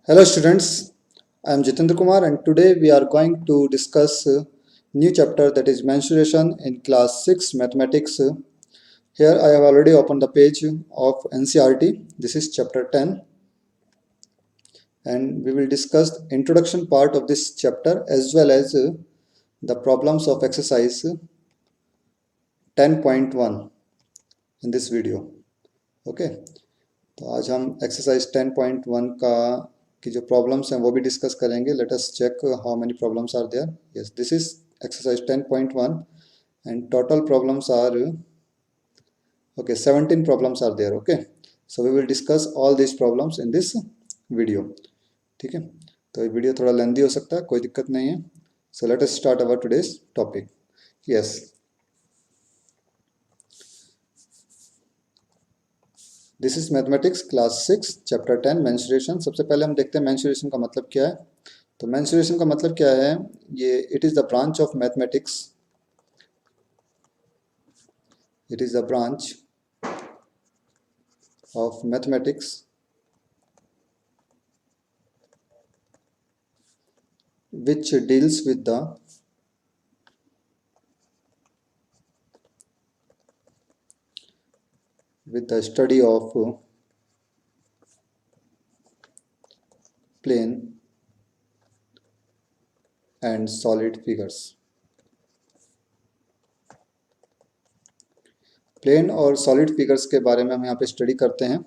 Hello students, I am Jitendra Kumar and today we are going to discuss new chapter that is mensuration in class 6 mathematics. Here I have already opened the page of NCERT. This is chapter 10 and we will discuss introduction part of this chapter as well as the problems of exercise 10.1 in this video. Okay. तो आज हम exercise 10.1 का की जो problems हैं वो भी discuss करेंगे. Let us check how many problems are there. Yes, this is exercise 10.1 and total problems are okay, 17 problems are there. Okay, so we will discuss all these problems in this video. ठीक है, तो ये video थोड़ा लेंदी हो सकता है, कोई दिक्कत नहीं है. So let us start our today's topic. Yes, this is mathematics class 6 chapter 10 mensuration. सबसे पहले हम देखते हैं मेंसुरेशन का मतलब क्या है. तो मेंसुरेशन का मतलब क्या है, ये it is the branch of mathematics, it is the branch of mathematics which deals with the study of plane and solid figures. Plane और सॉलिड फिगर्स के बारे में हम यहाँ पे स्टडी करते हैं.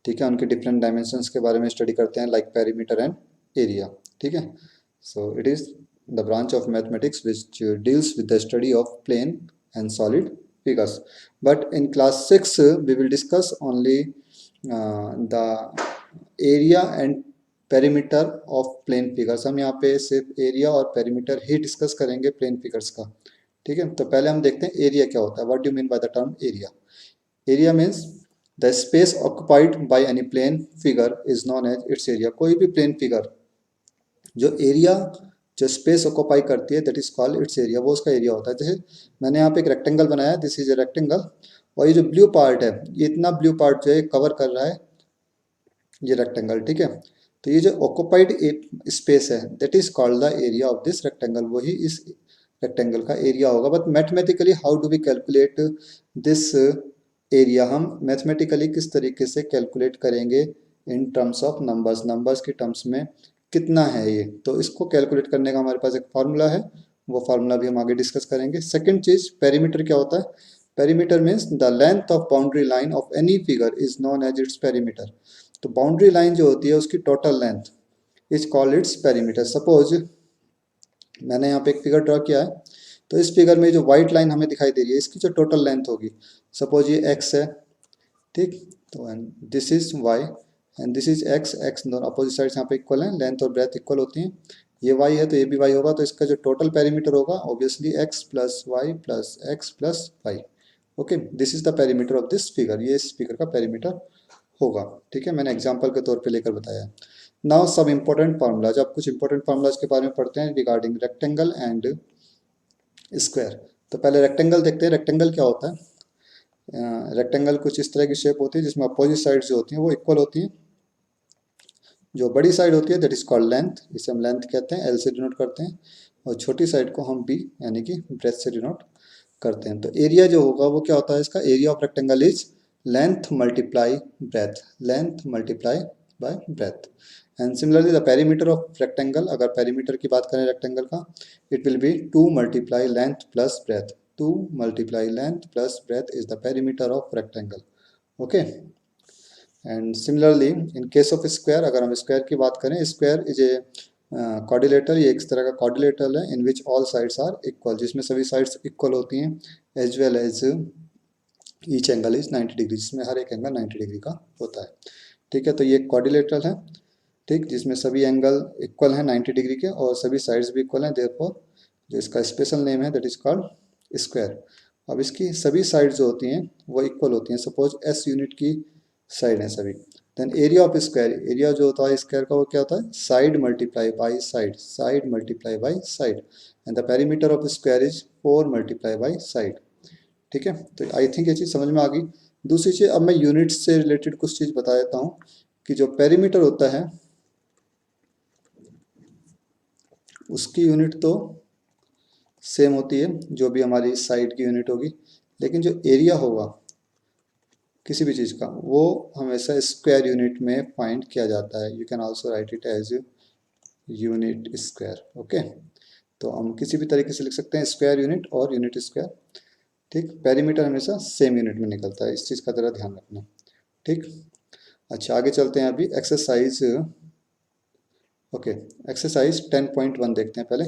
ठीक है, उनके डिफरेंट डायमेंशंस के बारे में स्टडी करते हैं, लाइक पेरीमीटर एंड एरिया. ठीक है, so it is the branch of mathematics which deals with the study of plane and solid figures. But in class 6 we will discuss only the area and perimeter of plane figures. हम यहाँ पे सिर्फ area और perimeter ही discuss करेंगे plane figures का. ठीक है, तो पहले हम देखते हैं एरिया क्या होता है. What do mean by the term area. Area means the space occupied by any plane figure is known as its area. कोई भी प्लेन फिगर जो एरिया जो स्पेस ऑक्युपाई करती है that is called its area, वो उसका area होता है. जैसे मैंने यहाँ पे एक रेक्टेंगल बनाया, दिस इज ए रेक्टेंगल, और ये जो ब्लू पार्ट है, ये इतना ब्लू पार्ट जो है कवर कर रहा है ये रेक्टेंगल. ठीक है, तो ये जो ऑक्युपाइड स्पेस है that is called the area of this rectangle, वही इस रेक्टेंगल का एरिया होगा. But mathematically how do we calculate this area, हम मैथमेटिकली किस तरीके से कैलकुलेट करेंगे in terms of numbers, numbers के टर्म्स में कितना है ये. तो इसको कैलकुलेट करने का हमारे पास एक फार्मूला है, वो फार्मूला भी हम आगे डिस्कस करेंगे. सेकंड चीज, पेरीमीटर क्या होता है. Perimeter means the length of boundary line of any figure is known as its perimeter. तो बाउंड्री लाइन जो होती है उसकी total length is called its perimeter. Suppose मैंने यहाँ पे एक फिगर ड्रॉ किया है, तो इस फिगर में जो व्हाइट लाइन हमें दिखाई दे रही है इसकी जो टोटल लेंथ होगी, सपोज ये x है. ठीक, तो and this is y and this is x. x दोनों अपोजिट साइड्स यहाँ पे इक्वल हैं, लेंथ और ब्रेथ इक्वल होती हैं. ये y है तो ये भी y होगा, तो इसका जो टोटल पेरीमीटर होगा obviously x plus y plus x plus y. Okay, this is the perimeter of this figure, ये इस फिगर का पेरीमीटर होगा. ठीक है, मैंने एग्जाम्पल के तौर पे लेकर बताया है. नाउ सब इंपॉर्टेंट फार्मूलाज, अब कुछ इंपॉर्टेंट फार्मूलाज के बारे में पढ़ते हैं रिगार्डिंग रेक्टेंगल एंड स्क्वायर. तो पहले रेक्टेंगल देखते हैं. रेक्टेंगल क्या होता है. रेक्टेंगल कुछ इस तरह की शेप होती है जिसमें अपोजिट साइड जो होती हैं वो इक्वल होती हैं. जो बड़ी साइड होती है दैट इज कॉल्ड लेंथ, इसे हम लेंथ कहते हैं, एल से डिनोट करते हैं, और छोटी साइड को हम बी यानी कि ब्रेथ से डिनोट करते हैं. तो एरिया जो होगा वो क्या होता है इसका, area of rectangle is length multiply breath, length multiply by breath. And similarly the perimeter of rectangle, अगर पेरीमीटर की बात करें रेक्टेंगल का, it will be 2 multiply length plus breadth. 2 multiply length plus breath is the perimeter of rectangle. Okay, and similarly in case of square, अगर हम square की बात करें, स्क्वायर इज ए क्वाड्रिलेटरल, ये एक तरह का क्वाड्रिलेटरल है in which all sides are equal, जिसमें सभी साइड्स इक्वल होती हैं, as well as each angle is 90 degree, जिसमें हर एक एंगल 90 डिग्री का होता है. ठीक है, तो ये क्वाड्रिलेटरल है. ठीक, जिसमें सभी एंगल इक्वल हैं 90 डिग्री के और सभी साइड्स भी इक्वल हैं, देयरफॉर जो इसका स्पेशल नेम है दैट इज कॉल्ड स्क्वायर. अब इसकी सभी साइड्स जो होती हैं वो इक्वल होती हैं. सपोज एस यूनिट की साइड है सभी, then area of square, area जो होता है स्क्वायर का वो क्या होता है, side multiply by side, side multiply by side, and the perimeter of square is 4 multiply by side. ठीक है, तो आई थिंक ये चीज़ समझ में आ गई. दूसरी चीज़, अब मैं यूनिट्स से रिलेटेड कुछ चीज़ बता देता हूँ कि जो पेरीमीटर होता है उसकी यूनिट तो सेम होती है जो भी हमारी साइड की यूनिट होगी, लेकिन जो एरिया होगा किसी भी चीज़ का वो हमेशा स्क्वायर यूनिट में फाइंड किया जाता है। You can also write it as unit square. Okay, तो हम किसी भी तरीके से लिख सकते हैं स्क्वायर यूनिट और यूनिट स्क्वायर। ठीक, पेरीमीटर हमेशा सेम यूनिट में निकलता है, इस चीज़ का ज़रा ध्यान रखना। ठीक, अच्छा आगे चलते हैं। अभी एक्सरसाइज, ओके, एक्सरसाइज 10.1 देखते हैं पहले।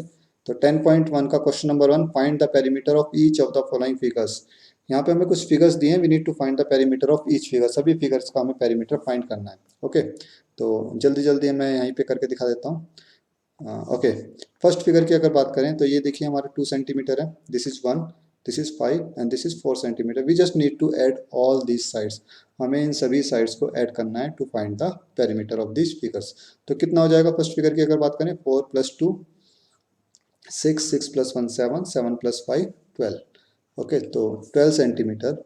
तो 10.1 का question number 1, find the perimeter of each of the following figures. यहाँ पे हमें कुछ फिगर्स दिए हैं, we need to find the perimeter of each figure. सभी फिगर्स का हमें पेरीमीटर फाइंड करना है। ओके, तो जल्दी जल्दी मैं यहीं पे करके दिखा देता हूँ। ओके, फर्स्ट फिगर की अगर बात करें तो ये देखिए हमारा 2 सेंटीमीटर है, this is 1, this is 5 and this is 4 centimetre. We just need to add all these sides. हमें इन सभी साइड्स को ऐड करना है to find the perimeter of this figures. तो कितना हो जाएगा फर्स्ट फिगर की अगर बात करें, 4 + 2 6, 6 + 1 7, 7 + 5 12। ओके, तो 12 centimetre,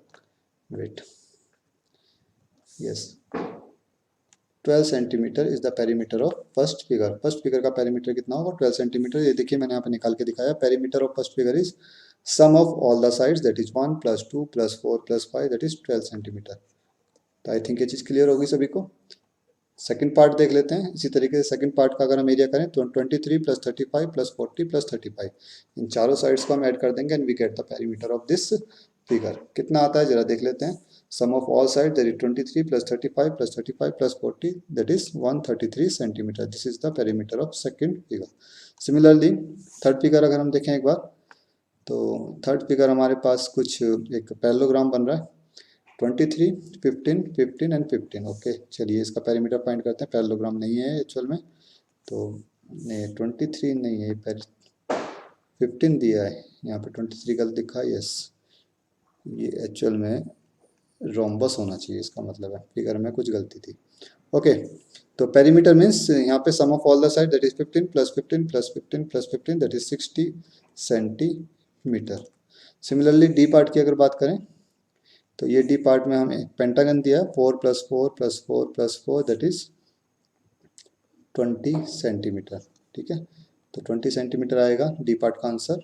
wait, yes, 12 centimetre is the perimeter of first figure. First figure का पेरीमीटर कितना होगा, 12 सेंटीमीटर। ये देखिए मैंने यहाँ पे निकाल के दिखाया। Perimeter of first figure is sum of all the sides, that is 1 + 2 + 4 + 5, that is 12 centimetre. तो आई थिंक ये चीज़ क्लियर होगी सभी को। सेकंड पार्ट देख लेते हैं। इसी तरीके से सेकंड पार्ट का अगर हम एरिया करें तो 23 + 35 + 40 + 35, इन चारों साइड्स को हम ऐड कर देंगे and we get the perimeter of this figure. कितना आता है जरा देख लेते हैं। Sum of all side, that is 23 + 35 + 35 + 40, that is 133 centimetre. This is the perimeter of second figure. Similarly third figure अगर हम देखें एक बार, तो थर्ड फिगर हमारे पास कुछ एक पैरेललोग्राम बन रहा है, 23, 15, 15 एंड 15। ओके, चलिए इसका पेरीमीटर फाइंड करते हैं। पैरेललोग्राम नहीं है एक्चुअल में, तो नहीं 23 नहीं है, 15 दिया है यहाँ पे, 23 गलत दिखा। यस, ये एक्चुअल में रोम्बस होना चाहिए, इसका मतलब है फिगर में कुछ गलती थी। ओके, तो पेरीमीटर मीन्स यहाँ पे sum of all the side, that is 15 + 15 + 15 + 15, that is 60 centimetre. Similarly D part की अगर बात करें तो ये डी पार्ट में हमें पेंटागन दिया है, 4 + 4 + 4 + 4, दैट इज 20 सेंटीमीटर। ठीक है, तो 20 सेंटीमीटर आएगा डी पार्ट का आंसर।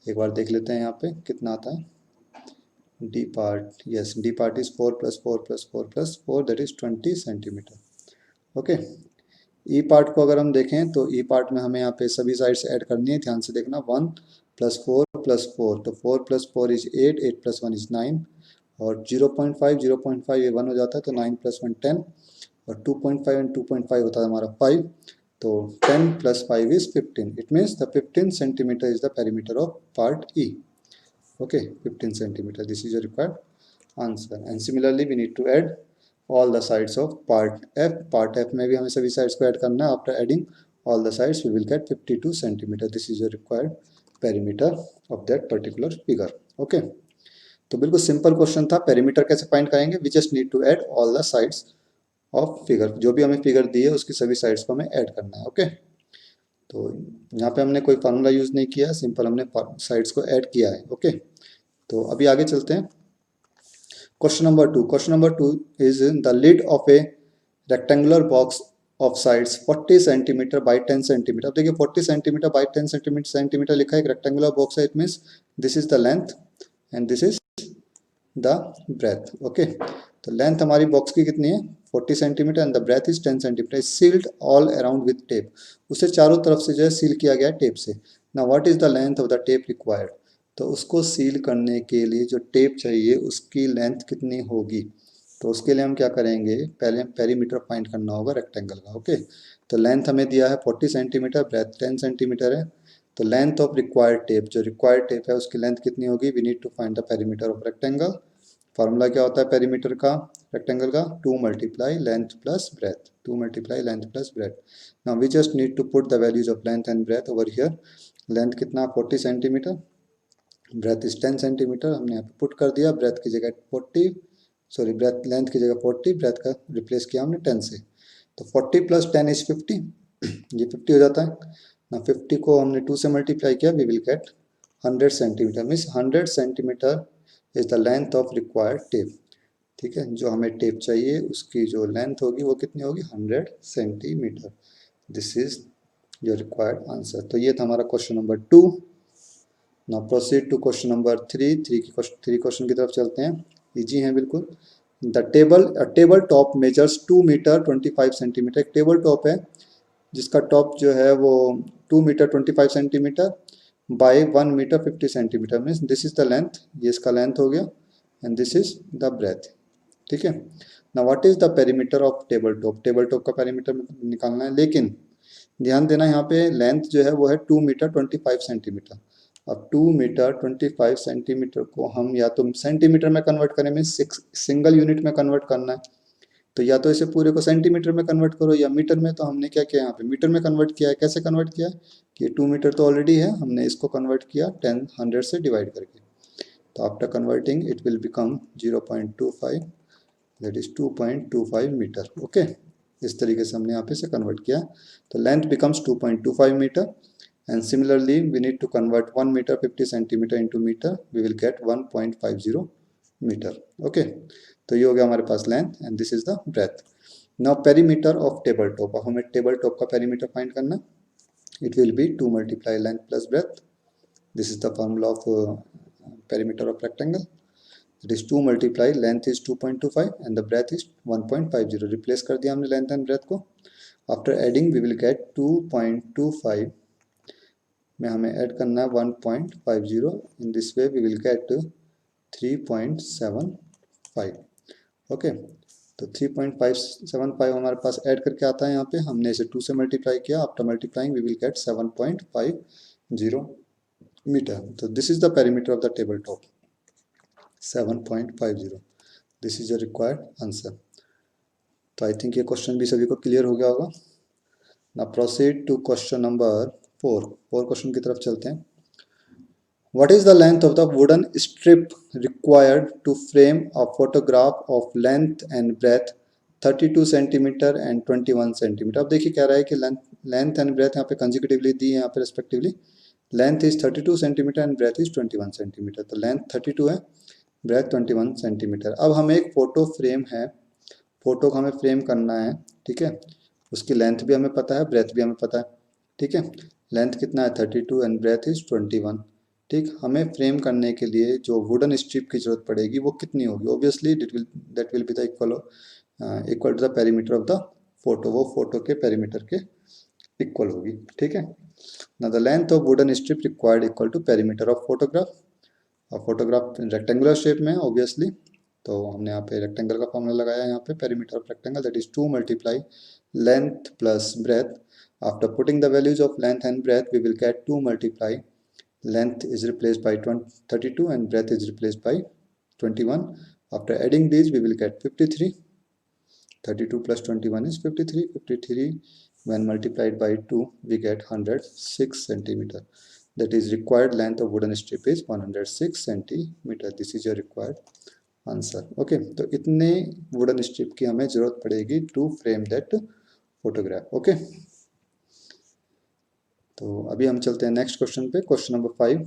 एक बार देख लेते हैं यहाँ पे कितना आता है D part. Yes, D part is 4 + 4 + 4 + 4, that is 20 centimetre. Okay, E part को अगर हम देखें तो ई पार्ट में हमें यहाँ पे सभी साइड्स ऐड करनी है, ध्यान से देखना। 1 + 4 + 4, तो 4 + 4 इज 8, 8 + 1 इज 9, और 0.5 ये 1 हो जाता है, तो 9 + 1 10, और 2.5 एंड 2.5 होता है हमारा 5, तो 10 + 5 is 15। It means the 15 centimetre is the perimeter of part E. Okay, 15 centimetre, this is your required answer. And similarly we need to add all the sides of part F। part F में भी हमें सभी sides को add करना है। After adding all the sides we will get 52 centimetre. This is your required perimeter of that particular figure. Okay, तो बिल्कुल simple question था। पेरीमीटर कैसे फाइंड करेंगे, we just need to add all the sides of figure. जो भी हमें figure दी है उसकी सभी साइड्स को हमें ऐड करना है। ओके, तो यहाँ पे हमने कोई फार्मूला यूज नहीं किया, सिंपल हमने साइड्स को ऐड किया है। ओके, तो अभी आगे चलते हैं। Question number 2. Question number 2 is the lid of a rectangular box of sides 40 centimetre by 10 centimetre. अब देखिए 40 सेंटीमीटर by 10 सेंटीमीटर लिखा है, एक रेक्टेंगुलर बॉक्स है। It means this is the length and this is the breadth. Okay, तो length हमारी box की कितनी है, 40 centimetre, and the breadth is 10 centimetre. Sealed all around with tape, उसे चारों तरफ से जो है सील किया गया है टेप से। Now what is the length of the tape required, तो उसको सील करने के लिए जो टेप चाहिए उसकी लेंथ कितनी होगी। तो उसके लिए हम क्या करेंगे, पहले पेरीमीटर फाइंड करना होगा रेक्टेंगल का। ओके, तो लेंथ हमें दिया है 40 सेंटीमीटर, ब्रेथ 10 सेंटीमीटर है, तो लेंथ ऑफ रिक्वायर्ड टेप, जो रिक्वायर्ड टेप है उसकी लेंथ कितनी होगी, we need to find the perimeter of rectangle. Formula क्या होता है पेरीमीटर का, रेक्टेंगल का, 2 × length plus breadth, 2 × length plus breadth. Now we just need to put the values of length and breadth over here. Length कितना 40 centimetre, breath is 10 centimetre, हमने यहाँ पे put कर दिया। ब्रेथ की जगह 40, सॉरी ब्रेथ, लेंथ की जगह 40, ब्रेथ का रिप्लेस किया हमने 10 से, तो 40 + 10 इज 50, ये 50 हो जाता है ना। 50 को हमने 2 से मल्टीप्लाई किया, we will get 100 centimetre. Means 100 centimetre is the length of required tape. ठीक है, जो हमें टेप चाहिए उसकी जो लेंथ होगी वो कितनी होगी, 100 centimetre. This is your required answer. तो ये था हमारा question number 2। Now proceed to question number 3। Three question की तरफ चलते हैं, इजी हैं बिल्कुल। The table top measures 2 metre 25 centimetre. एक टेबल टॉप है जिसका टॉप जो है वो 2 metre 25 centimetre by 1 metre 50 centimetre, means this is the length, ये इसका लेंथ हो गया, and this is the breadth. ठीक है। Now what is the perimeter of table top, table top का पेरीमीटर निकालना है, लेकिन ध्यान देना यहाँ पे लेंथ जो है वो है 2 मीटर 25 सेंटीमीटर। अब 2 मीटर 25 सेंटीमीटर को हम या तो सेंटीमीटर में कन्वर्ट करें, मीन्स सिंगल यूनिट में कन्वर्ट करना है, तो या तो इसे पूरे को सेंटीमीटर में कन्वर्ट करो या मीटर में। तो हमने क्या किया, यहाँ पे मीटर में कन्वर्ट किया है। कैसे कन्वर्ट किया है कि 2 मीटर तो ऑलरेडी है, हमने इसको कन्वर्ट किया 100 से डिवाइड करके। तो after converting it will become 0.25, that is 2.25 metre. Okay, इस तरीके से हमने यहाँ पे से कन्वर्ट किया। तो length becomes 2.25 metre, and similarly we need to convert 1 metre 50 centimetre into metre, we will get 1.50 metre. Okay, तो ये हो गया हमारे पास length, and this is the breadth. Now perimeter of table top, अब हमें टेबल टॉप का perimeter find करना। It will be 2 multiply length plus breadth. This is the formula of perimeter of rectangle. It is 2 multiply length is 2.25 and the breadth is 1.50. Replace कर दिया हमने length and breadth को। After adding we will get 2.25 में हमें add करना है 1.50, in this way we will get 3.75। Okay, तो 3.575 हमारे पास ऐड करके आता है यहाँ पे, हमने इसे 2 से मल्टीप्लाई किया। After multiplying we will get 7.50 metre. तो this is the perimeter of the table top, 7.50। This is your required answer. तो आई थिंक ये क्वेश्चन भी सभी को क्लियर हो गया होगा। Now proceed to question number 4। Question की तरफ चलते हैं। What is the length of the wooden strip required to frame a photograph of length and breadth 32 centimetre and 21 centimetre. अब देखिए कह रहा है कि लेंथ एंड ब्रेथ यहाँ पे कंजिक्यूटिवली दी है, यहाँ पे respectively length is 32 centimetre and breadth is 21 centimetre. तो लेंथ 32 है, ब्रेथ 21 सेंटीमीटर। अब हमें एक फ़ोटो फ्रेम है, फ़ोटो को हमें फ्रेम करना है। ठीक है, उसकी लेंथ भी हमें पता है, ब्रेथ भी हमें पता है। ठीक है, लेंथ कितना है 32 एंड ब्रेथ इज 21। ठीक, हमें फ्रेम करने के लिए जो वुडन स्ट्रिप की जरूरत पड़ेगी वो कितनी होगी, obviously that will be the equal to the perimeter of the photo, वो फोटो के पेरीमीटर के इक्वल होगी। ठीक है, now the length of wooden strip required equal to perimeter of photograph. और फोटोग्राफ रेक्टेंगुलर शेप में है ऑब्वियसली, तो हमने यहाँ पे रेक्टेंगल का फॉर्मूला लगाया यहाँ पे, perimeter of rectangle that is 2 multiply length plus breadth. After putting the values of length and breadth we will get 2 multiply length is replaced by 32 and breadth is replaced by 21. After adding these we will get 53. 32 plus 21 is 53. 53 when multiplied by 2 we get 106 centimeter. That is required length of wooden strip is 106 centimeter. This is your required answer. Okay, तो इतने wooden strip की हमें जरूरत पड़ेगी to frame that photograph. Okay, तो अभी हम चलते हैं नेक्स्ट क्वेश्चन पे, question number 5।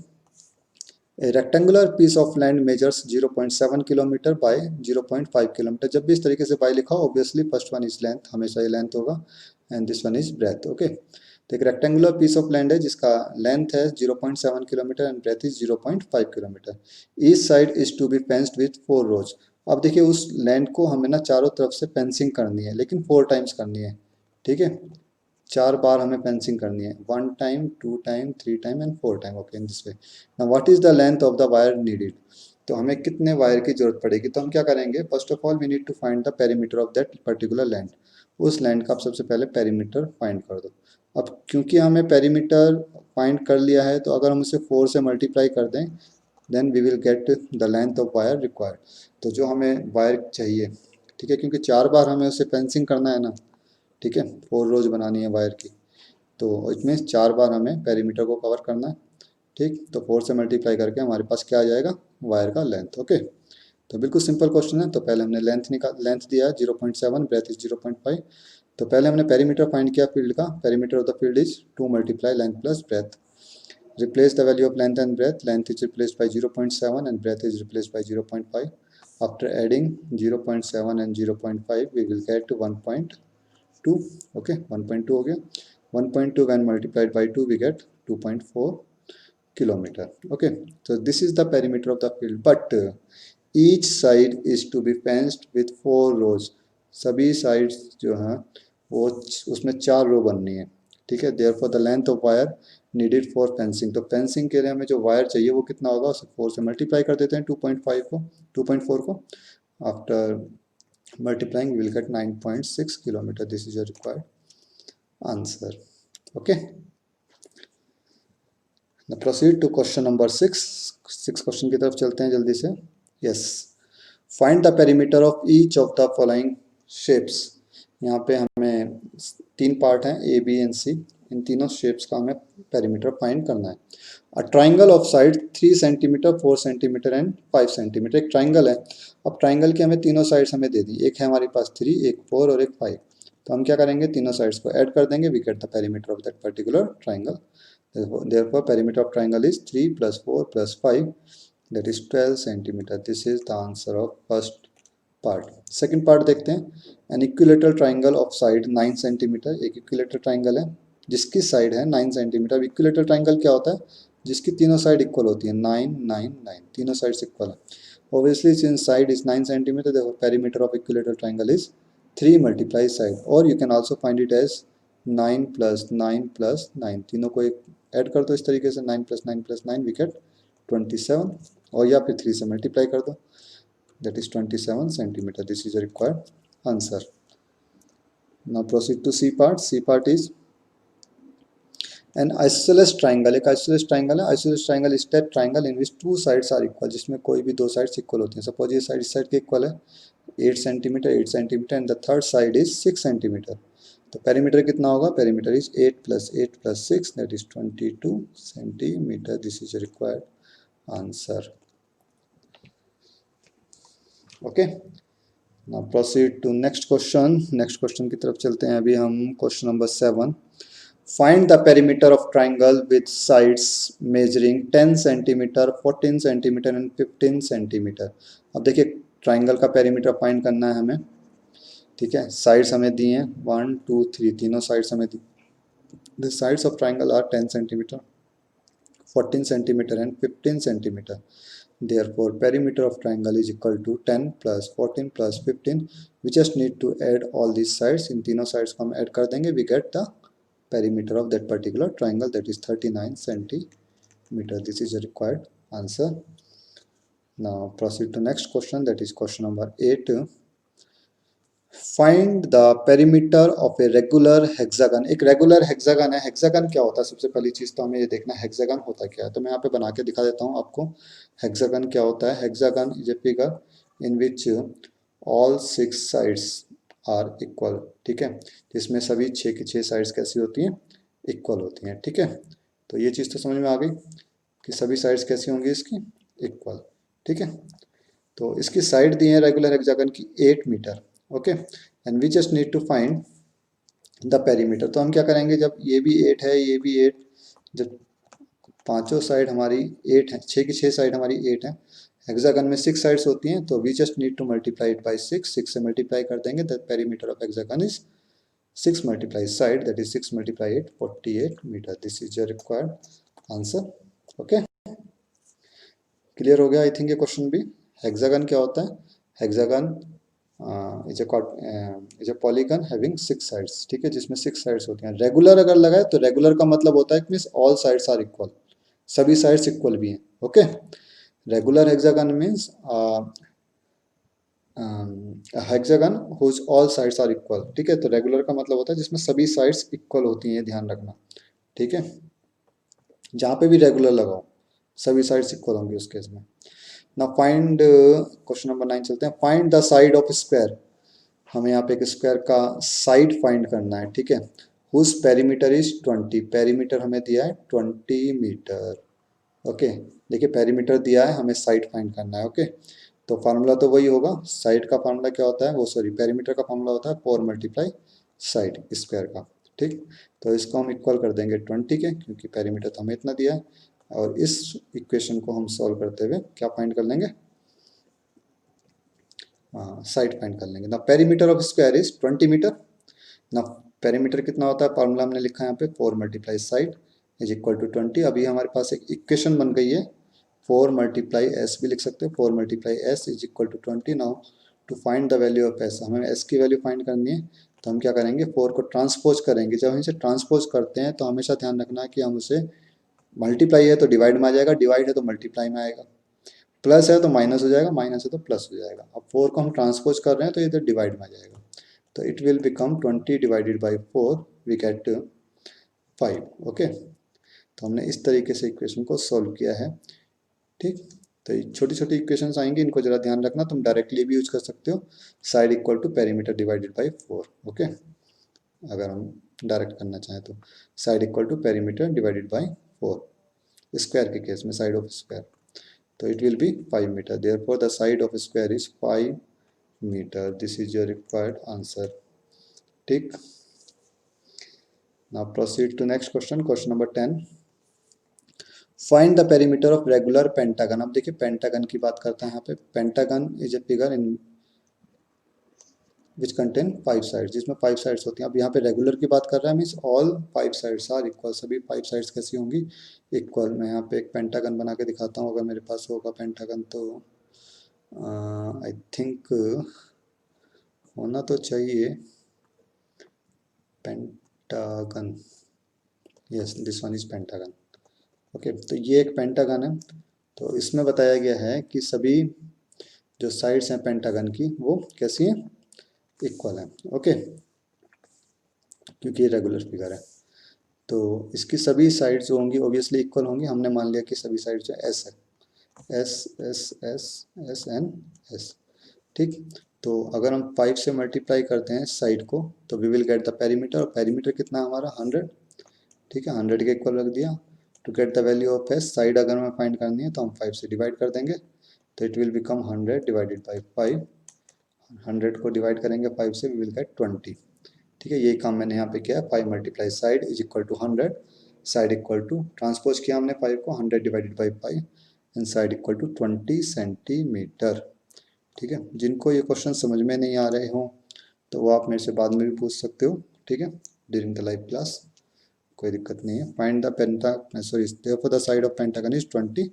A rectangular piece of land measures 0.7 kilometre by 0.5 kilometre. जब भी इस तरीके से बाय लिखा हो, obviously first one is length, हमेशा ये लेंथ होगा, and this one is breadth. Okay, तो एक रेक्टेंगुलर पीस ऑफ लैंड है जिसका लेंथ है 0.7 kilometre and breadth is 0.5 kilometre. Each side is to be fenced with 4 rows. अब देखिए उस लैंड को हमें ना चारों तरफ से फेंसिंग करनी है, लेकिन 4 टाइम्स करनी है। ठीक है, 4 बार हमें फेंसिंग करनी है, 1 time 2 time 3 time and 4 time. Okay, in this way. Now what is the length of the wire needed. तो हमें कितने वायर की जरूरत पड़ेगी, तो हम क्या करेंगे, first of all we need to find the perimeter of that particular land. उस लैंड का आप सबसे पहले पेरीमीटर फाइंड कर दो। अब क्योंकि हमें पेरीमीटर फाइंड कर लिया है, तो अगर हम उसे 4 से मल्टीप्लाई कर दें then we will get the length of wire required. तो जो हमें वायर चाहिए, ठीक है, क्योंकि 4 बार हमें उसे फेंसिंग करना है ना। ठीक है, 4 रोज बनानी है वायर की, तो इसमें 4 बार हमें पेरीमीटर को कवर करना है। ठीक, तो 4 से मल्टीप्लाई करके हमारे पास क्या आ जाएगा, वायर का लेंथ। ओके, तो बिल्कुल सिंपल क्वेश्चन है। तो पहले हमने लेंथ दिया है 0.7, ब्रेथ इज 0.5। तो पहले हमने पेरीमीटर फाइंड किया फील्ड का, perimeter of the field is 2 multiply length plus breadth. Replace the value of length and breadth, length is replaced by 0.7 and breadth is replaced by 0.5। After adding 0.7 and 0.5 we will get 1.2। Okay, 1.2 हो गया। 1.2 when multiplied by 2 we get 2.4 kilometer. Okay, so this is the perimeter of the field, but each side is to be fenced with 4 rows. सभी sides जो हैं वो उसमें 4 रो बननी है, ठीक है. therefore the length of wire needed for fencing, तो fencing के लिए हमें जो वायर चाहिए वो कितना होगा, उसे 4 से मल्टीप्लाई कर देते हैं 2.5 को 2.4 को. after multiplying we will get 9.6 kilometer. this is your required answer. Okay, now proceed to question number 6. 6 question की तरफ चलते हैं जल्दी से. yes, find the perimeter of each of the following shapes. यहाँ पे हमें 3 पार्ट हैं ए बी एंड सी, इन तीनों शेप्स का हमें पेरीमीटर फाइंड करना है. A triangle of side 3 centimetre 4 centimetre and 5 centimetre. एक ट्राइंगल है. अब ट्राइंगल की हमें तीनों साइड्स हमें दे दी, एक है हमारे पास 3, एक 4 और एक 5. तो हम क्या करेंगे, तीनों साइड्स को ऐड कर देंगे, we get the perimeter of that particular triangle. therefore perimeter of triangle is 3 plus 4 plus 5, that is 12 centimeter. this is the answer of first part. second part देखते हैं. an equilateral triangle of side 9 centimeter. एक equilateral triangle है जिसकी side है 9 centimetre. Equilateral triangle क्या होता है, जिसकी तीनों साइड इक्वल होती है, 9 9 9, तीनों साइड्स इक्वल है. obviously since side is 9 centimeter, the perimeter of equilateral triangle is 3 multiply side, or you can also find it as 9 plus 9 plus 9. तीनों को एक ऐड कर दो इस तरीके से, 9 plus 9 plus 9 we get 27, और या फिर 3 से मल्टीप्लाई कर दो, that is 27 centimeter. this is a required answer. now proceed to C part. C part is an isosceles triangle. एक isosceles triangle है. isosceles triangle is that triangle in which two sides are equal, जिसमें कोई भी दो sides equal होती हैं. suppose ये side इस side के equal है 8 centimeter 8 centimeter and the third side is 6 centimeter. तो पेरीमीटर कितना होगा, perimeter is 8 plus 8 plus 6, that is 22 centimeter. this is a required answer. okay, now proceed to next question. next question की तरफ चलते हैं अभी हम. question number 7. find the perimeter of triangle with sides measuring 10 centimeter 14 centimeter and 15 centimeter. अब देखिए triangle का perimeter find करना है हमें, ठीक है. साइड्स हमें दी हैं 1 2 3, तीनों साइड्स हमें दी. The sides of triangle are 10 centimetre 14 centimeter and 15 centimeter. therefore perimeter of triangle is equal to 10 plus 14 plus 15. we just need to add all these sides. इन तीनों sides को हम ऐड कर देंगे, we get the perimeter of that particular triangle, that is 39 centimeter. this is a required answer. now proceed to next question, that is question number 8. Find the perimeter of a regular hexagon. एक regular hexagon है. Hexagon क्या होता है, सबसे पहली चीज तो हमें ये देखना है हेक्सागन होता क्या है. तो मैं यहाँ पे बना के दिखा देता हूँ आपको हेक्सागन क्या होता है. Hexagon is a figure in which all 6 sides are equal, ठीक है. जिसमें सभी 6 की 6 साइड्स कैसी होती हैं, इक्वल होती हैं, ठीक है. तो ये चीज़ तो समझ में आ गई कि सभी साइड्स कैसी होंगी इसकी, इक्वल, ठीक है. तो इसकी साइड दी है रेगुलर हेक्सागन की 8 metre. Okay, and we just need to find the perimeter. तो हम क्या करेंगे, जब ये भी 8 है ये भी 8, जब पांचों साइड हमारी 8 है, 6 की 6 साइड हमारी 8 है, हेक्सागन में 6 साइड्स होती हैं, तो we just need to multiply it by 6. 6 से मल्टीप्लाई कर देंगे, the perimeter of hexagon is 6 multiply side, that is 6 multiply 8 48 metre. This is your required answer. Okay, clear हो गया आई थिंक ये क्वेश्चन भी. हेक्सागन क्या होता है, hexagon is a polygon having 6 sides, ठीक है, जिसमें 6 साइड्स होती हैं. रेगुलर अगर लगाए तो रेगुलर का मतलब होता है means all sides are equal, सभी साइड्स इक्वल भी हैं. Okay, regular hexagon means hexagon whose all sides are equal, ठीक है. तो रेगुलर का मतलब होता है जिसमें सभी साइड्स इक्वल होती हैं, ध्यान रखना, ठीक है. जहाँ पे भी रेगुलर लगाओ सभी साइड्स इक्वल होंगी उस केस में. ना फाइंड क्वेश्चन नंबर 9 चलते हैं. Find the side of square. हमें यहाँ पे एक स्क्वायर का साइड फाइंड करना है, ठीक है. Whose perimeter is 20. पेरीमीटर हमें दिया है 20 मीटर. ओके, देखिए पेरीमीटर दिया है, हमें साइड फाइंड करना है. ओके, तो फार्मूला तो वही होगा. साइड का फार्मूला क्या होता है, वो सॉरी पेरीमीटर का फार्मूला होता है 4 मल्टीप्लाई साइड स्क्वायर का, ठीक. तो इसको हम इक्वल कर देंगे 20 के, क्योंकि पेरीमीटर तो हमें इतना दिया है. और इस इक्वेशन को हम सॉल्व करते हुए क्या फाइंड कर लेंगे, साइड फाइंड कर लेंगे. Now perimeter of square is 20 metre. Now perimeter कितना होता है, फॉर्मूला हमने लिखा है यहाँ पे 4 multiply side is equal to 20। अभी हमारे पास एक इक्वेशन बन गई है 4 मल्टीप्लाई एस भी लिख सकते हो, 4 multiply S is equal to 20। Now to find the value of S, हमें एस की वैल्यू फाइंड करनी है, तो हम क्या करेंगे 4 को ट्रांसपोज करेंगे। जब हम इसे ट्रांसपोज करते हैं तो हमेशा ध्यान रखना है कि हम उसे मल्टीप्लाई है तो डिवाइड में आ जाएगा, डिवाइड है तो मल्टीप्लाई में आएगा, प्लस है तो माइनस हो जाएगा, माइनस है तो प्लस हो जाएगा। अब 4 को हम ट्रांसपोज कर रहे हैं तो इधर डिवाइड में आ जाएगा, तो it will become 20 divided by 4 we get 5। Okay, तो हमने इस तरीके से इक्वेशन को सॉल्व किया है। ठीक, तो ये छोटी छोटी इक्वेशंस आएंगी, इनको जरा ध्यान रखना। तुम डायरेक्टली भी यूज कर सकते हो, side equal to perimeter divided by 4। Okay, अगर हम डायरेक्ट करना चाहें तो side equal to perimeter divided by 4, square के केस में साइड ऑफ स्क्वायर, तो it will be 5 metre. Therefore the side of square is 5 metre. This is your required answer. ठीक, now proceed to next question, question number 10। Find the perimeter of regular pentagon. अब देखिए pentagon की बात करते हैं यहाँ पे। Pentagon is a figure in which contain 5 sides, जिसमें 5 साइड्स होती हैं। अब यहाँ पे रेगुलर की बात कर रहा है, means all 5 sides are equal. सभी 5 साइड्स कैसी होंगी, इक्वल। मैं यहाँ पे एक पेंटागन बना के दिखाता हूँ, अगर मेरे पास होगा पेंटागन तो आई थिंक होना तो चाहिए pentagon. Yes, this one is pentagon. Okay, तो ये एक पेंटागन है। तो इसमें बताया गया है कि सभी जो साइड्स हैं पेंटागन की वो कैसी हैं, इक्वल हैं। ओके, क्योंकि ये रेगुलर फिगर है तो इसकी सभी साइड्स जो होंगी ऑब्वियसली इक्वल होंगी। हमने मान लिया कि सभी साइड जो एस है, S S S S N S. ठीक, तो अगर हम 5 से मल्टीप्लाई करते हैं साइड को तो we will get the perimeter. और पेरीमीटर कितना है हमारा 100। ठीक है, 100 के इक्वल रख दिया। To get the value of S, side अगर हमें फाइंड करनी है तो हम 5 से डिवाइड कर देंगे, तो it will become 100 divided by 5। 100 को डिवाइड करेंगे 5 से, वी विल गेट 20। ठीक है, यही काम मैंने यहाँ पे किया है। 5 multiply side is equal to 100, side equal to transpose किया हमने 5 को, 100 divided by 5 and side equal to 20 centimetre. ठीक है, जिनको ये क्वेश्चन समझ में नहीं आ रहे हों तो वो आप मेरे से बाद में भी पूछ सकते हो। ठीक है, ड्यूरिंग द लाइव क्लास, कोई दिक्कत नहीं है। Find the therefore the side of pentagon is 20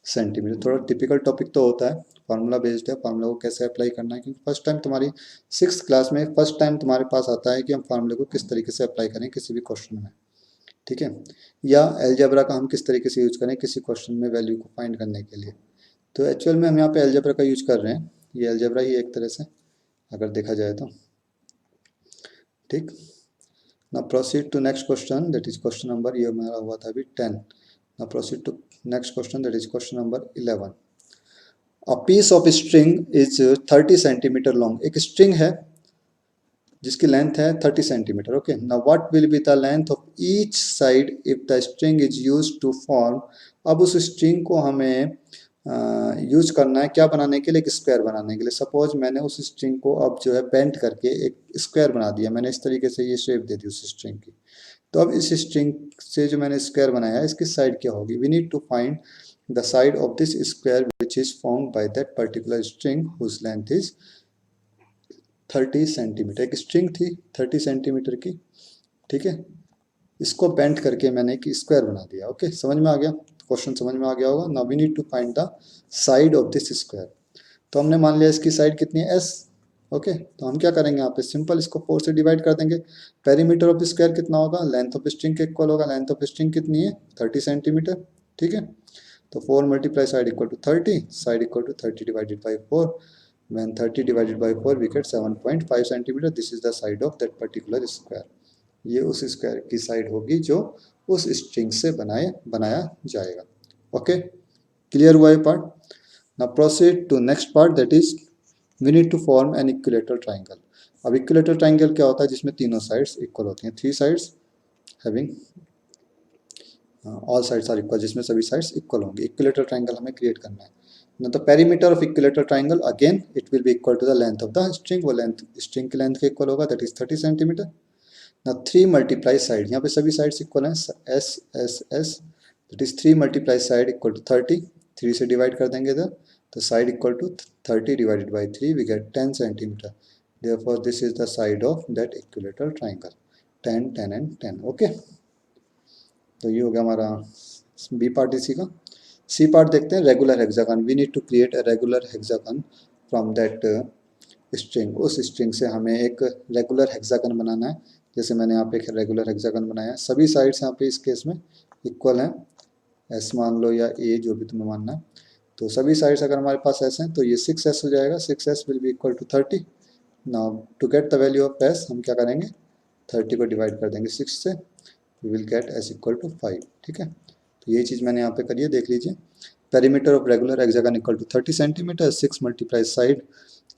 centimetre. थोड़ा टिपिकल टॉपिक तो होता है, फार्मूला बेस्ड है। फार्मूला को कैसे अप्लाई करना है, क्योंकि फर्स्ट टाइम तुम्हारी 6th क्लास में फर्स्ट टाइम तुम्हारे पास आता है कि हम फार्मूले को किस तरीके से अप्लाई करें किसी भी क्वेश्चन में। ठीक है, या एलजेब्रा का हम किस तरीके से यूज करें किसी क्वेश्चन में वैल्यू को फाइंड करने के लिए। तो एक्चुअल में हम यहाँ पे एलजेब्रा का यूज कर रहे हैं, ये एलजेब्रा ही एक तरह से अगर देखा जाए तो। ठीक, now proceed to next question, that is question number, ये हमारा हुआ था अभी 10। Now proceed to next question, that is question number 11। A piece of string is 30 centimetre long. एक स्ट्रिंग है जिसकी लेंथ है 30 centimetre. Okay, now what will be the length of each side if the string is used to form. अब उस string को हमें use करना है क्या बनाने के लिए, एक स्क्वायर बनाने के लिए। सपोज मैंने उस स्ट्रिंग को अब जो है बेंड करके एक स्क्वायर बना दिया, मैंने इस तरीके से ये शेप दे दी उस स्ट्रिंग की। तो अब इस स्ट्रिंग से जो मैंने स्क्वायर बनाया है इसकी साइड क्या होगी, we need to find the side of this square which is formed by that particular string whose length is 30 centimetre. एक स्ट्रिंग थी 30 सेंटीमीटर की। ठीक है, इसको बेंड करके मैंने एक स्क्वायर बना दिया। ओके, समझ में आ गया, क्वेश्चन समझ में आ गया होगा। Now we need to find the side of this square. तो हमने मान लिया इसकी साइड कितनी है, एस। ओके, तो हम क्या करेंगे यहाँ पे सिंपल इसको 4 से डिवाइड कर देंगे। पेरीमीटर ऑफ स्क्वायर कितना होगा, लेंथ ऑफ स्ट्रिंग के इक्वल होगा। लेंथ ऑफ स्ट्रिंग कितनी है 30 सेंटीमीटर। ठीक है, तो 4 multiply side equal to 30, side equal to 30 divided by 4। When 30 divided by 4 we get 7.5 centimetre. This is the side of that particular square. ये उस square की साइड होगी जो उस स्ट्रिंग से बनाया जाएगा। ओके, क्लियर हुआ ये part. Now proceed to next part, that is we need to form an equilateral triangle. अब इक्विलेटरल ट्राइंगल क्या होता है, जिसमें तीनों साइड्स इक्वल होती हैं, 3 sides having all sides are equal, जिसमें सभी साइड्स इक्वल होंगी। इक्विलेटरल ट्राइंगल हमें क्रिएट करना है। Now the perimeter of equilateral triangle again it will be equal to the length of the string। वो लेंथ स्ट्रिंग की लेंथ के equal होगा, that is 30 centimetre. Now 3 multiply side, यहाँ पे सभी साइड्स इक्वल हैं, S S S, that is 3 multiply side equal to 30। 3 से divide कर देंगे इधर, तो side equal to 30 divided by 3 we get 10 centimetre. Therefore this is the side of that equilateral triangle। 10, 10 and 10। Okay, तो ये हो गया हमारा बी पार्ट इसी का। सी पार्ट देखते हैं, regular hexagon. We need to create a regular hexagon from that string. उस स्ट्रिंग से हमें एक रेगुलर हेक्सागन बनाना है। जैसे मैंने यहाँ पे एक रेगुलर हेक्सागन बनाया है, सभी साइड्स यहाँ पे इस केस में इक्वल हैं, एस मान लो या ए, जो भी तुम्हें मानना है। तो सभी साइड्स अगर हमारे पास एस हैं तो ये 6s हो जाएगा। 6s will be equal to 30। Now to get the value of S हम क्या करेंगे, 30 को डिवाइड कर देंगे 6 से, we will get S equal to 5। ठीक है, तो ये चीज़ मैंने यहाँ पे करी है, देख लीजिए। Perimeter of regular hexagon equal to 30 centimetre, 6 multiply side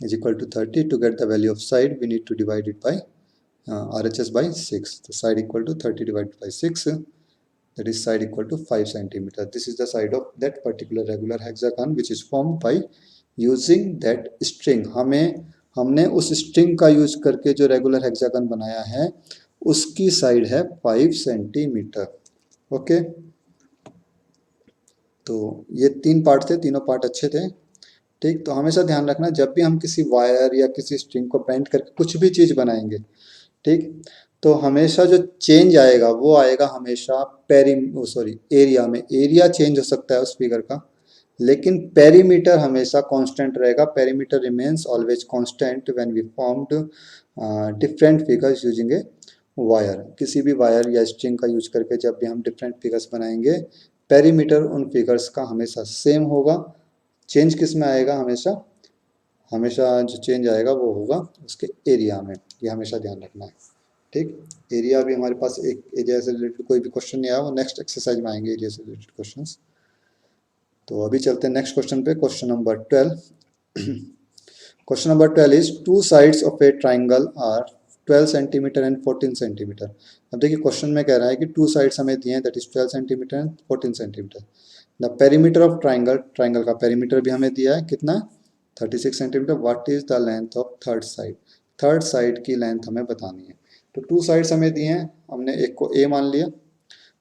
is equal to 30. To get the value of side, we need to divide it by RHS by 6. The side equal to 30 divided by 6, that is side equal to 5 centimeter. This is the side of that particular regular hexagon which is formed by using that string. हमने उस string का use करके जो regular hexagon बनाया है उसकी side है 5 centimetre. Okay, तो ये 3 पार्ट थे, तीनों पार्ट अच्छे थे। ठीक, तो हमेशा ध्यान रखना जब भी हम किसी वायर या किसी स्ट्रिंग को बेंड करके कुछ भी चीज़ बनाएंगे, ठीक, तो हमेशा जो चेंज आएगा वो आएगा हमेशा एरिया में। एरिया चेंज हो सकता है उस फिगर का, लेकिन पेरीमीटर हमेशा कांस्टेंट रहेगा। Perimeter remains always constant when we formed different figures using a wire. किसी भी वायर या स्ट्रिंग का यूज करके जब भी हम डिफरेंट फिगर्स बनाएंगे, पेरीमीटर उन फिगर्स का हमेशा सेम होगा। चेंज किस में आएगा, हमेशा हमेशा जो चेंज आएगा वो होगा उसके एरिया में। ये हमेशा ध्यान रखना है। ठीक, एरिया भी हमारे पास एक एरिया से रिलेटेड कोई भी क्वेश्चन नहीं आया, वो नेक्स्ट एक्सरसाइज में आएंगे एरिया से रिलेटेड क्वेश्चंस। तो अभी चलते हैं नेक्स्ट क्वेश्चन पे, question number 12। Question number 12 is two sides of a triangle are 12 centimetre and 14 centimetre. अब देखिए क्वेश्चन में कह रहा है कि टू साइड्स हमें दिए हैं, that is 12 centimetre and 14 centimetre. The perimeter of triangle, triangle का पेरीमीटर भी हमें दिया है कितना, 36 centimetre. What is the length of third side, third side की लेंथ हमें बतानी है। तो टू साइड्स हमें दिए हैं, हमने एक को ए मान लिया।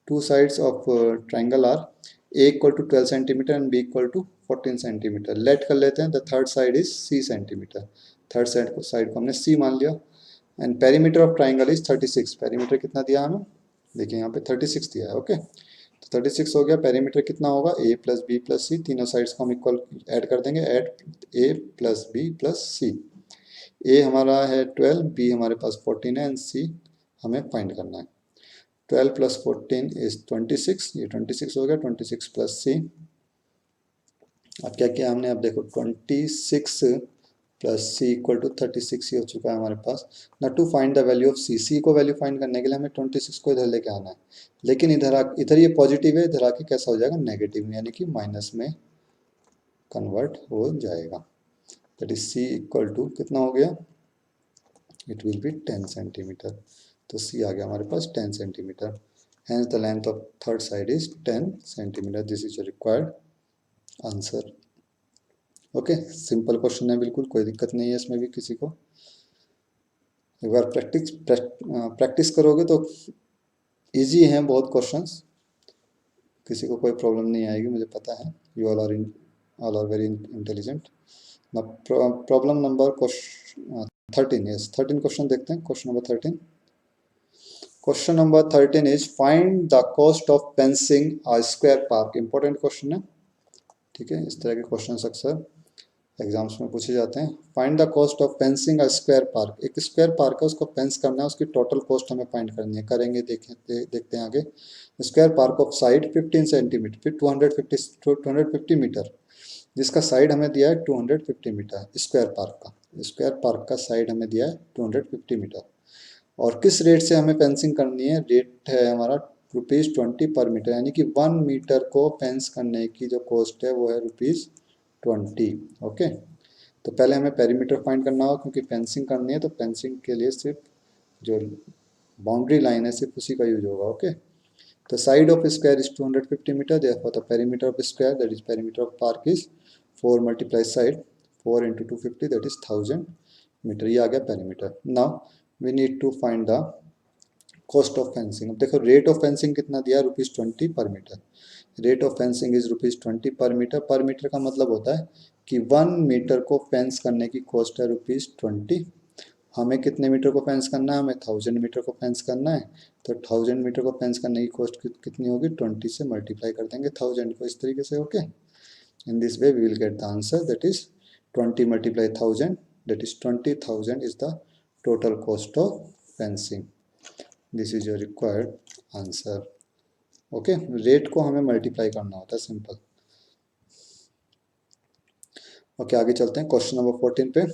Two sides of triangle are A equal to 12 centimetre and B equal to 14 centimetre. Let कर लेते हैं, the third side is C centimetre. Third side को हमने सी मान लिया। And perimeter of triangle is 36। Perimeter कितना दिया हमें, देखिए यहाँ पे 36 दिया है। ओके, तो 36 हो गया। पेरीमीटर कितना होगा, A plus B plus C, तीनों साइड्स को हम इक्वल ऐड कर देंगे। Add A plus B plus C. A हमारा है 12, बी हमारे पास 14 है एंड सी हमें फाइंड करना है। 12 प्लस 14 इज 26, ये 26 हो गया। 26 प्लस सी, अब क्या किया हमने, अब देखो 26 प्लस सी इक्वल टू 36 ही हो चुका है हमारे पास। ना to find the value of C, C को वैल्यू फाइंड करने के लिए हमें 26 को इधर लेके आना है, लेकिन इधर ये पॉजिटिव है, इधर आके कैसा हो जाएगा, नेगेटिव, यानी कि माइनस में कन्वर्ट हो जाएगा। That is C equal to कितना हो गया, इट विल बी 10 सेंटीमीटर। तो सी आ गया हमारे पास 10 centimetre. Hence the length of third side is 10 centimeter. This is your required answer. Okay, simple question है बिल्कुल, कोई दिक्कत नहीं है इसमें भी किसी को। एक बार प्रैक्टिस करोगे तो इजी हैं बहुत क्वेश्चंस, किसी को कोई प्रॉब्लम नहीं आएगी, मुझे पता है। You all are very intelligent. Problem number 13, yes 13 question देखते हैं। Question number 13, question number 13 is find the cost of fencing a square park. Important question है, ठीक है, इस तरह के क्वेश्चन अक्सर एग्जाम्स में पूछे जाते हैं। Find the cost of fencing a square park. एक स्क्वायर पार्क है, उसको फेंस करना है, उसकी टोटल कॉस्ट हमें फाइंड करनी है। करेंगे, देखते हैं आगे। Square park of side 15 centimetre, फिर 250 मीटर, जिसका साइड हमें दिया है 250 मीटर। स्क्वायर पार्क का साइड हमें दिया है 250 मीटर। और किस रेट से हमें फेंसिंग करनी है, रेट है हमारा ₹20 पर मीटर, यानी कि 1 मीटर को फेंस करने की जो कॉस्ट है वो है ₹20। ओके, तो पहले हमें पेरीमीटर फाइंड करना होगा, क्योंकि फेंसिंग करनी है तो फेंसिंग के लिए सिर्फ जो बाउंड्री लाइन है सिर्फ उसी का यूज होगा। ओके, तो side of square is 250 metre, therefore the perimeter of square that is perimeter of park is 4 multiply side 4 into 250 that is 1000 metre. ये आ गया perimeter. Now we need to find the cost of fencing. अब देखो rate of fencing कितना दिया है, ₹20 per metre. Rate of fencing is ₹20 per metre. पर metre का मतलब होता है कि 1 मीटर को फेंस करने की कॉस्ट है ₹20। हमें कितने मीटर को फेंस करना है, हमें 1000 मीटर को फेंस करना है। तो 1000 मीटर को फेंस करने की कॉस्ट कितनी होगी, 20 से मल्टीप्लाई कर देंगे 1000 को इस तरीके से। Okay, in this way we will get the answer, that is 20 multiply 1000, that is 20,000 is the total cost of fencing. This is your required answer. Okay, rate को हमें मल्टीप्लाई करना होता है, सिंपल। ओके, आगे चलते हैं क्वेश्चन नंबर 14 पे।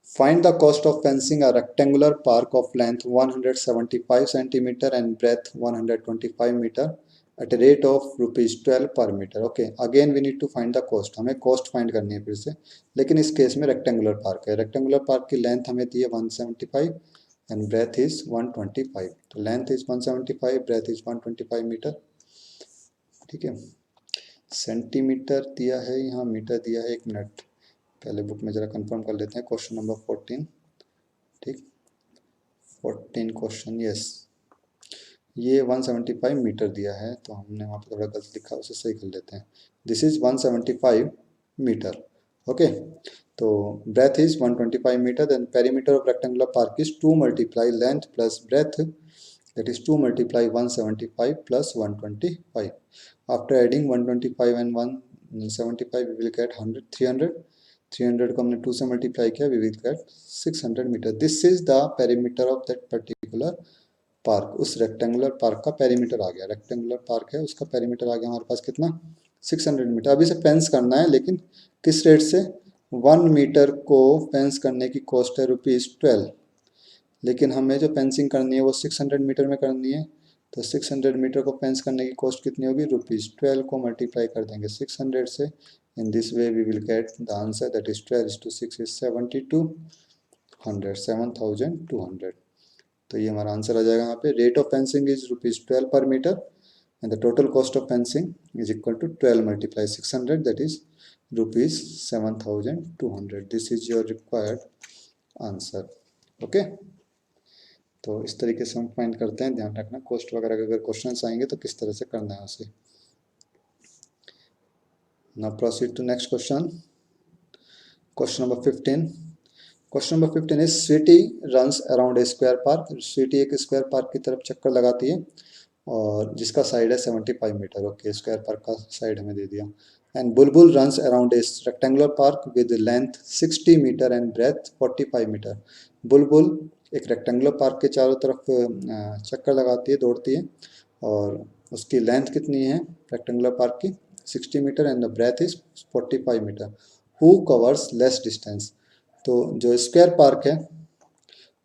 Find the cost of fencing a rectangular park of length 175 centimeter and breadth 125 meter at a rate of rupees 12 per meter. Okay, again we need to find the cost. हमें cost find करनी है फिर से, लेकिन इस case में rectangular park है। rectangular park की length हमें दी है 175 and breadth is 125. तो length is 175, breadth is 125 meter। ठीक है, सेंटीमीटर दिया है यहाँ, मीटर दिया है। एक मिनट, पहले बुक में जरा कंफर्म कर लेते हैं। क्वेश्चन नंबर 14, ठीक, 14 क्वेश्चन, यस, ये 175 मीटर दिया है, तो हमने वहाँ पर थोड़ा गलत लिखा, उसे सही कर लेते हैं। This is 175 metre. ओके, तो breadth is 125 metre, then perimeter of rectangular park is 2 multiply length plus breadth, that is 2 multiply 175 plus 125. After adding 125 and 175 we will get 100, 300 को हमने 2 से मल्टीप्लाई किया, we will get 600 metre. This is the perimeter of that particular park. उस rectangular park का perimeter आ गया, rectangular park है उसका पेरीमीटर आ गया हमारे पास कितना, 600 मीटर। अभी से फेंस करना है, लेकिन किस रेट से, 1 मीटर को फेंस करने की कॉस्ट है ₹12, लेकिन हमें जो फेंसिंग करनी है वो 600 मीटर में करनी है। तो 600 मीटर को फेंस करने की कॉस्ट कितनी होगी, ₹12 को मल्टीप्लाई कर देंगे 600 से। In this way we will get the answer, that is 12 to 6 is 7200, 7200। तो ये हमारा आंसर आ जाएगा यहाँ पे। Rate of fencing is ₹12 per metre and the total cost of fencing is equal to 12 multiply 600, that is ₹7200। This is your required answer. Okay, तो इस तरीके से हम फाइंड करते हैं। ध्यान रखना, कॉस्ट वगैरह अगर क्वेश्चंस आएंगे तो किस तरह से करना है उसे। Now proceed to next question, question number 15। Question number 15 is Sweety runs around a square park. Sweety एक स्क्वायर पार्क की तरफ चक्कर लगाती है और जिसका साइड है 75 मीटर। ओके, स्क्वायर पार्क का साइड हमें दे दिया। And Bulbul runs around a rectangular park with length 60 metre and breadth 45 metre. Bulbul एक रेक्टेंगुलर पार्क के चारों तरफ चक्कर लगाती है, दौड़ती है, और उसकी लेंथ कितनी है रेक्टेंगुलर पार्क की, 60 metre and the breadth is 45 metre. Who covers less distance. तो जो स्क्वायर पार्क है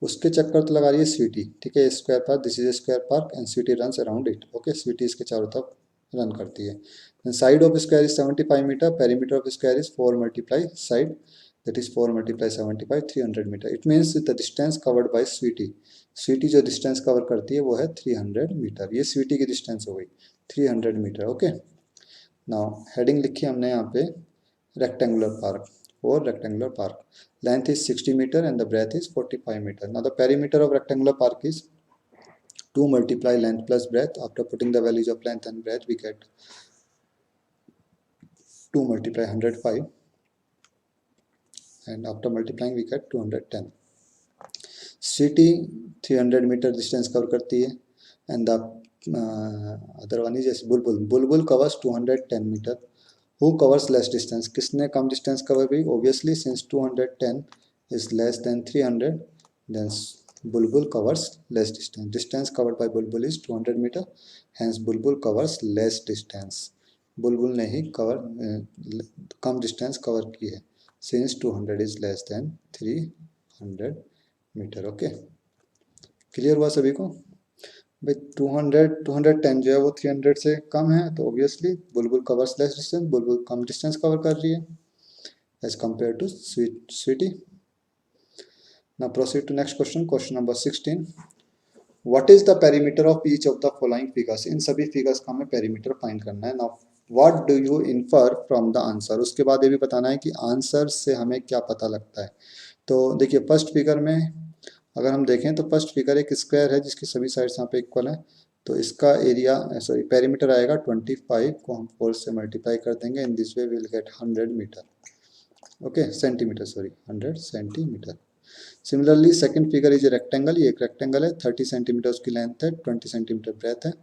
उसके चक्कर तो लगा रही है स्वीटी। ठीक है, square park, this is a square park and Sweety runs around it. Okay, Sweety इसके चारों तरफ रन करती है। Side of square is 75 metre, perimeter of square is 4 multiply side, that is 4 multiply 75, 300 metre. It means the distance covered by Sweety. Sweety जो distance cover करती है वो है 300 मीटर। ये स्वीटी की डिस्टेंस हो गई 300 मीटर। ओके, नाउ हेडिंग लिखी हमने यहाँ पे रेक्टेंगुलर पार्क, और rectangular park length is 60 metre and the breadth is 45 metre. Now the perimeter of rectangular park is 2 multiply length plus breadth. After putting the values of length and breadth we get 2 multiply 105 and after multiplying we get 210. City 300 metre distance cover करती है and the other one is Bulbul. Bulbul covers 210 metre. Who covers less distance, किसने कम distance cover की, obviously since 210 is less than 300 then Bulbul covers less distance. Distance covered by Bulbul is 200 metre, hence Bulbul covers less distance. Bulbul ने ही कम distance cover की है since 200 is less than 300 metre. Okay, clear हुआ सभी को भाई। 210 जो है वो 300 से कम है, तो ऑब्वियसली बुलबुल कवर्स लेस डिस्टेंस, बुलबुल कम डिस्टेंस कवर कर रही है as compare to Sweety. Now proceed to next question, question number 16। What is the perimeter of each of the following figures. इन सभी फिगर्स का हमें पेरीमीटर फाइंड करना है। Now what do you infer from the answer. उसके बाद ये भी बताना है कि आंसर से हमें क्या पता लगता है। तो देखिए, फर्स्ट फिगर में अगर हम देखें तो फर्स्ट फिगर एक स्क्वायर है जिसकी सभी साइड्स यहाँ पे इक्वल है, तो इसका एरिया सॉरी पेरीमीटर आएगा 25 को हम 4 से मल्टीप्लाई कर देंगे। In this way will get 100 metre. Okay, centimetre, sorry 100 centimetre. Similarly second figure is a rectangle, ये एक रेक्टेंगल है, 30 सेंटीमीटर उसकी लेंथ है, 20 सेंटीमीटर ब्रेथ है।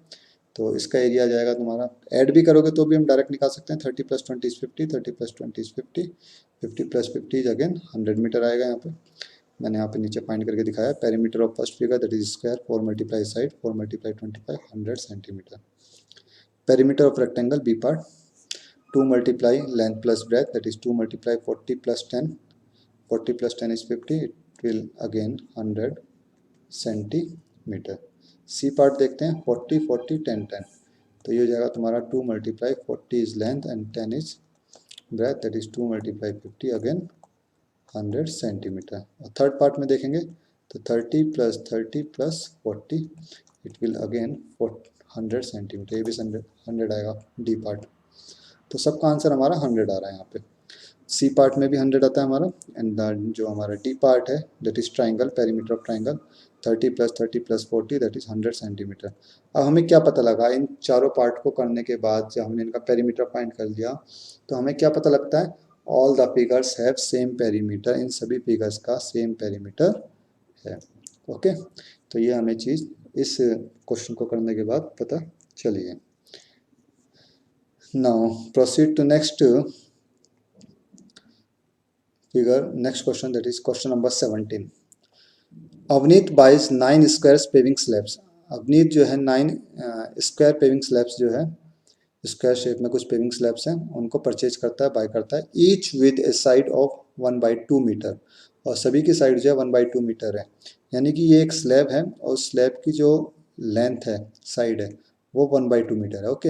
तो इसका एरिया आ जाएगा तुम्हारा, ऐड भी करोगे तो भी हम डायरेक्ट निकाल सकते हैं, 30 + 20 = 50, 30 + 20 = 50, 50 + 50 इज अगेन 100 मीटर आएगा यहाँ पे। मैंने यहाँ पे नीचे फाइंड करके दिखाया, perimeter of first figure that is square, 4 × side, 4 × 25, 100 centimetre. Perimeter of rectangle B part, 2 × length plus breadth that is 2 × 40 + 10, 40 + 10 is 50, it will again 100 centimetre. C part देखते हैं, 40 40 10 10, तो ये हो जाएगा तुम्हारा 2 × 40 is length and 10 is breadth that is 2 × 50 again 100 centimetre. और third part में देखेंगे तो 30 + 30 + 40 इट विल अगेन 100 सेंटीमीटर, ये भी 100 आएगा डी पार्ट। तो सबका आंसर हमारा 100 आ रहा है यहाँ पे। सी पार्ट में भी 100 आता है हमारा, एंड जो हमारा डी पार्ट है that is triangle, perimeter of triangle 30 + 30 + 40 that is 100 centimetre. अब हमें क्या पता लगा, इन चारों पार्ट को करने के बाद जब हमने इनका पेरीमीटर फाइंड कर लिया तो हमें क्या पता लगता है, all the figures have same perimeter, इन सभी फिगर्स का सेम पेरीमीटर है। ओके, तो ये हमें चीज़ इस क्वेश्चन को करने के बाद पता चली है। Now proceed to next figure, next question, that is question number 17. Avneet buys 9 square paving slabs. Avneet जो है 9 स्क्वायर पेविंग स्लैब्स जो है स्क्वायर शेप में कुछ पेविंग स्लैब्स हैं उनको परचेज करता है, बाय करता है, each with a side of 1/2 metre, और सभी की साइड जो है 1/2 मीटर है। यानी कि ये एक स्लैब है और स्लैब की जो लेंथ है, साइड है, वो 1/2 मीटर है। Okay,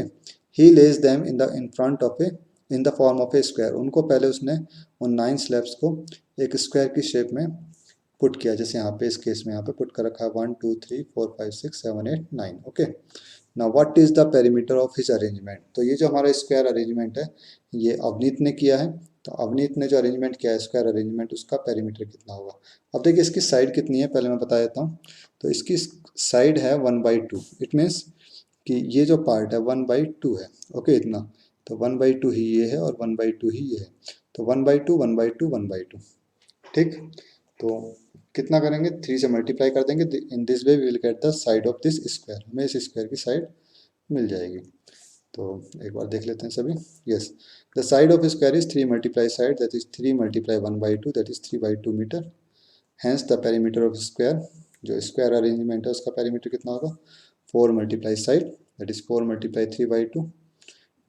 he lays them in front of a in the form of a square. उनको पहले उसने उन 9 स्लैब्स को एक स्क्वायर की शेप में पुट किया, जैसे यहाँ पे इस केस में यहाँ पे पुट कर रखा है 1 2 3 4 5 6 7 8 9। Okay, now what is the perimeter of his arrangement. तो ये जो हमारा स्क्वायर अरेंजमेंट है ये अवनीत ने किया है, तो अवनीत ने जो अरेंजमेंट किया है स्क्वायर अरेंजमेंट, उसका पेरीमीटर कितना होगा। अब देखिए इसकी साइड कितनी है, पहले मैं बता देता हूँ। तो इसकी साइड है 1/2, इट मीन्स कि ये जो पार्ट है 1/2 है। ओके, इतना, तो 1/2 ही ये है और 1/2 ही ये है, तो 1/2 1/2 1/2। ठीक, तो कितना करेंगे, 3 से मल्टीप्लाई कर देंगे, in this way we will get the side of this square, हमें इस स्क्वायर की साइड मिल जाएगी। तो एक बार देख लेते हैं सभी। Yes, the side of square is 3 × side that is 3 × 1/2 that is 3/2 metre. Hence the perimeter of square, जो स्क्वायर अरेंजमेंट है उसका पेरीमीटर कितना होगा, 4 × साइड दैट इज 4 × 3/2,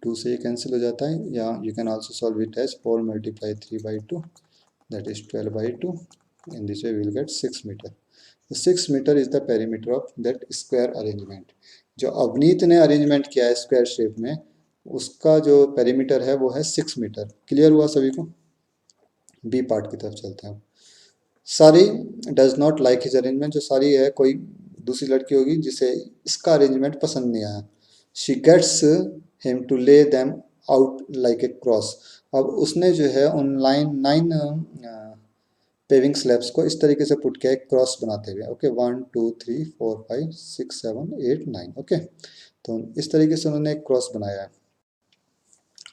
2 से ये कैंसिल हो जाता है, या you can also solve it as 4 × 3/2 that is 12/2, in this way we will get 6 metre. 6 metre is the perimeter of that square arrangement. जो अवनीत ने अरेंजमेंट किया है स्क्वायर शेप में, उसका जो पेरीमीटर है वो है 6 मीटर। क्लियर हुआ सभी को। बी पार्ट की तरफ चलते हैं। सारी does not like his arrangement, जो सारी है कोई दूसरी लड़की होगी जिसे इसका अरेंजमेंट पसंद नहीं आया। शी गेट्स हिम टू ले them out like a cross. अब उसने जो है उन 9 पेविंग स्लैब्स को इस तरीके से पुट किया, एक क्रॉस बनाते हुए। ओके, 1 2 3 4 5 6 7 8 9। ओके, तो इस तरीके से उन्होंने एक क्रॉस बनाया है।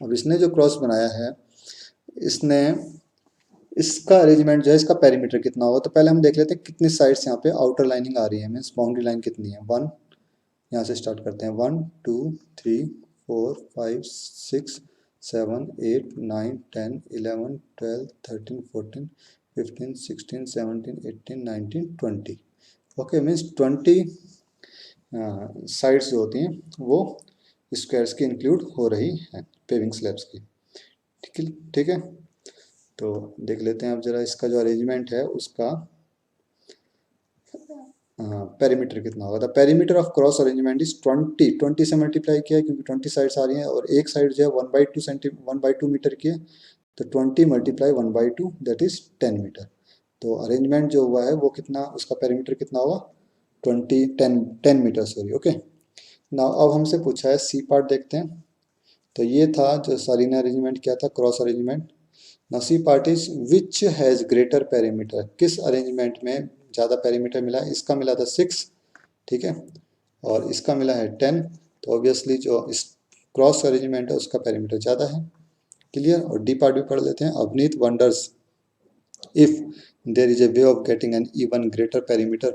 अब इसने जो क्रॉस बनाया है, इसने इसका अरेंजमेंट जो है, इसका पेरीमीटर कितना होगा। तो पहले हम देख लेते हैं कितनी साइड्स यहाँ पे आउटर लाइनिंग आ रही है, मीन्स बाउंड्री लाइन कितनी है। 1, यहाँ से स्टार्ट करते हैं, 1 2 3 4 5 6 7 8 9 10 11 12 13 14 15 16 17 18 19 20। ओके, मीन्स 20 साइड्स जो होती हैं वो स्क्वायर्स की इंक्लूड हो रही हैं, पेविंग स्लैब्स की। ठीक है, तो देख लेते हैं अब जरा इसका जो अरेंजमेंट है उसका पेरीमीटर कितना होगा। The perimeter of cross arrangement is 20 से मल्टीप्लाई किया है क्योंकि 20 साइड्स आ रही हैं और एक साइड जो है 1/2 मीटर की है, तो 20 × 1/2 दैट इज 10 मीटर। तो अरेंजमेंट जो हुआ है वो कितना, उसका पेरीमीटर कितना होगा, 10 मीटर सॉरी। ओके, ना अब हमसे पूछा है सी पार्ट देखते हैं। तो ये था जो सारी ने अरेंजमेंट किया था, cross arrangement. Now C part is which has greater perimeter, किस अरेंजमेंट में ज़्यादा पेरीमीटर मिला है। इसका मिला था 6, ठीक है, और इसका मिला है 10, तो ऑब्वियसली जो इस क्रॉस अरेंजमेंट है उसका पेरीमीटर ज़्यादा है। क्लियर। और डी पार्ट भी पढ़ लेते हैं। Avneet wonders if there is a way of getting an even greater perimeter.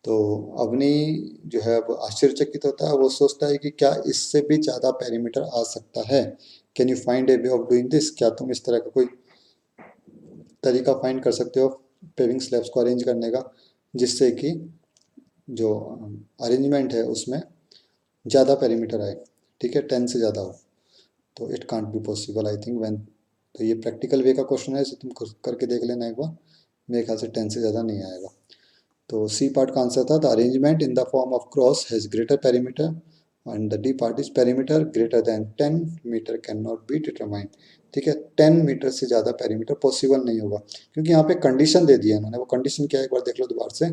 तो अवनी जो है वो आश्चर्यचकित होता है, वो सोचता है कि क्या इससे भी ज़्यादा पेरीमीटर आ सकता है। Can you find A way of doing this, क्या तुम इस तरह का कोई तरीका फाइंड कर सकते हो पेविंग स्लैब्स को अरेंज करने का, जिससे कि जो अरेंजमेंट है उसमें ज़्यादा पेरीमीटर आए, ठीक है, 10 से ज़्यादा हो। तो it can't be possible I think when. तो ये प्रैक्टिकल वे का क्वेश्चन है, इसे तुम करके देख लेना एक बार, मेरे ख्याल से 10 से ज़्यादा नहीं आएगा। तो सी पार्ट का आंसर था the arrangement in the form of cross has greater perimeter, and the D part is perimeter greater than 10 metre can not be determined. ठीक है, 10 मीटर से ज़्यादा पेरीमीटर पॉसिबल नहीं होगा, क्योंकि यहाँ पे कंडीशन दे दिया है उन्होंने। वो कंडीशन क्या है, एक बार देख लो दोबारा से।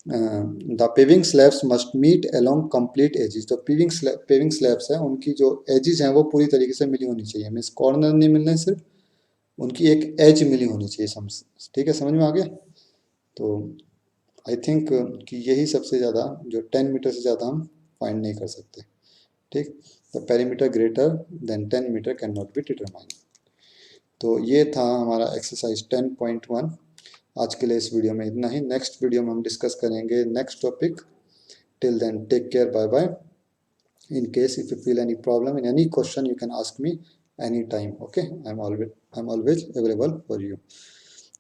The paving slabs must meet along complete edges. तो पेविंग स्लैब्स है, उनकी जो एजिज हैं वो पूरी तरीके से मिली होनी चाहिए, मीन्स कॉर्नर नहीं मिलना, सिर्फ उनकी एक एज मिली होनी चाहिए। ठीक है, समझ में आ गया। तो आई थिंक कि यही सबसे ज़्यादा, जो 10 मीटर से ज़्यादा हम फाइंड नहीं कर सकते। ठीक, the perimeter greater than 10 metre can not be determined. तो ये था हमारा एक्सरसाइज 10.1। आज के लिए इस वीडियो में इतना ही। नेक्स्ट वीडियो में हम डिस्कस करेंगे next topic. Till then take care, bye bye. In case if you feel any problem in any question, you can ask me anytime. Okay, I'm always available for you.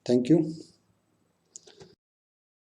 Thank you.